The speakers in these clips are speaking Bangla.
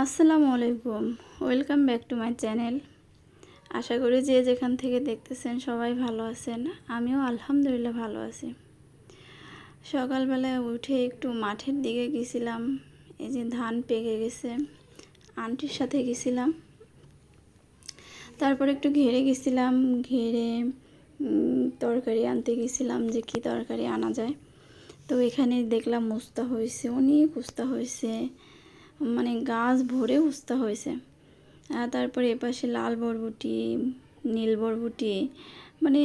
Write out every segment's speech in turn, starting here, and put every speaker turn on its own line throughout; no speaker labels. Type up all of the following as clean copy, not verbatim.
আসসালামু আলাইকুম। Welcome back to my channel. আশা করি যে যেখান থেকে দেখতেছেন সবাই ভালো আছেন। আমিও আলহামদুলিল্লাহ ভালো আছি। সকালবেলায় উঠে একটু মাঠের দিকে গেছিলাম। এই যে ধান পেকে গেছে, আন্টির সাথে গেছিলাম। তারপর একটু ঘেরে গেছিলাম, ঘেরে তরকারি আনতে গেছিলাম যে কি তরকারি আনা যায়। তো এখানে দেখলাম উস্তা হয়েছে, অনেক উস্তা হয়েছে, মানে গাছ ভরে উস্তা হয়েছে। তারপরে এপাশে লাল বরবটি, নীল বরবটি, মানে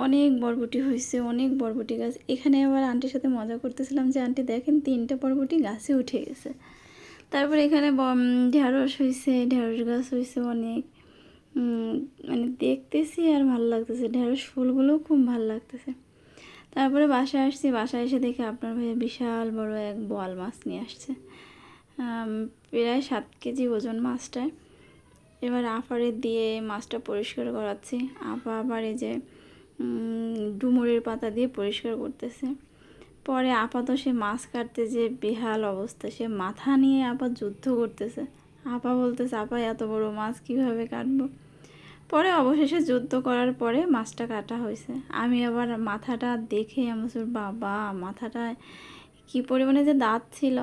অনেক বরবটি হয়েছে, অনেক বরবটি গাছ। এখানে আবার আন্টির সাথে মজা করতেছিলাম যে আন্টি দেখেন 3টা বরবটি গাছে উঠে গেছে। তারপরে এখানে ঢেঁড়স হয়েছে, ঢেঁড়স গাছ হয়েছে অনেক। মানে দেখতেছি আর ভালো লাগতেছে, ঢেঁড়স ফুলগুলোও খুব ভালো লাগতেছে। তারপরে বাসায় আসছি, বাসায় এসে দেখে আপনার ভাইয়া বিশাল বড় এক বোয়াল মাছ নিয়ে আসছে, প্রায় 7 কেজি ওজন মাছটায়। এবার আফারে দিয়ে মাছটা পরিষ্কার করাচ্ছি। আপা আবার এই যে ডুমুরের পাতা দিয়ে পরিষ্কার করতেছে। পরে আপা তো সে মাছ কাটতে যে বেহাল অবস্থা, সে মাথা নিয়ে আপা যুদ্ধ করতেছে। আপা বলতেছে, আপা এত বড় মাছ কীভাবে কাটবো। পরে অবশেষে যুদ্ধ করার পরে মাছটা কাটা হয়েছে। আমি আবার মাথাটা দেখে আমার বাবা, মাথাটায় কী পরিমাণে যে দাঁত ছিল।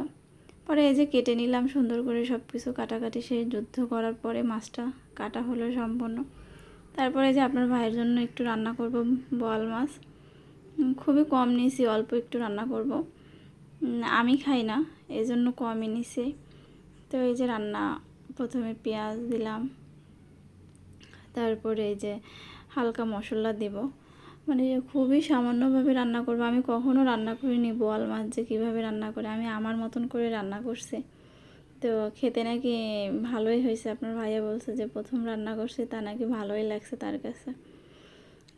পরে এই যে কেটে নিলাম সুন্দর করে, সব কিছু কাটাকাটি সেই যুদ্ধ করার পরে মাছটা কাটা হলো সম্পূর্ণ। তারপরে যে আপনার ভাইয়ের জন্য একটু রান্না করব বোয়াল মাছ। খুবই কম নিয়েছি, অল্প একটু রান্না করব। আমি খাই না, এই জন্য কমই নিছি। তো এই যে রান্না, প্রথমে পেঁয়াজ দিলাম, তারপরে এই যে হালকা মশলা দেব, মানে খুবই সামান্যভাবে রান্না করব। আমি কখনো রান্না করিনি বোয়াল মাছ যে কীভাবে রান্না করে, আমি আমার মতন করে রান্না করছি। তো খেতে নাকি ভালোই হয়েছে। আপনার ভাইয়া বলছে যে প্রথম রান্না করছে, তা নাকি ভালোই লাগছে তার কাছে।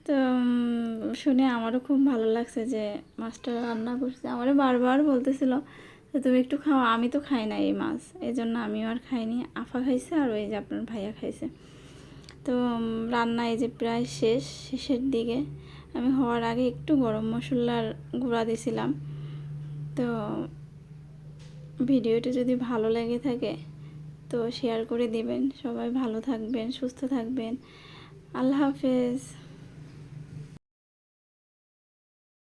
তো শুনে আমারও খুব ভালো লাগছে যে মাছটা রান্না করছে। আমারও বারবার বলতেছিল যে তুমি একটু খাও, আমি তো খাই না এই মাছ, এই জন্য আমিও আর খাইনি। আফা খাইছে আর ওই যে আপনার ভাইয়া খাইছে। তো রান্না এই যে প্রায় শেষের দিকে। আমি হওয়ার আগে একটু গরম মশলার গুঁড়া দিয়েছিলাম। তো ভিডিওটি যদি ভালো লেগে থাকে তো শেয়ার করে দিবেন। সবাই ভালো থাকবেন, সুস্থ থাকবেন। আল্লাহ হাফেজ।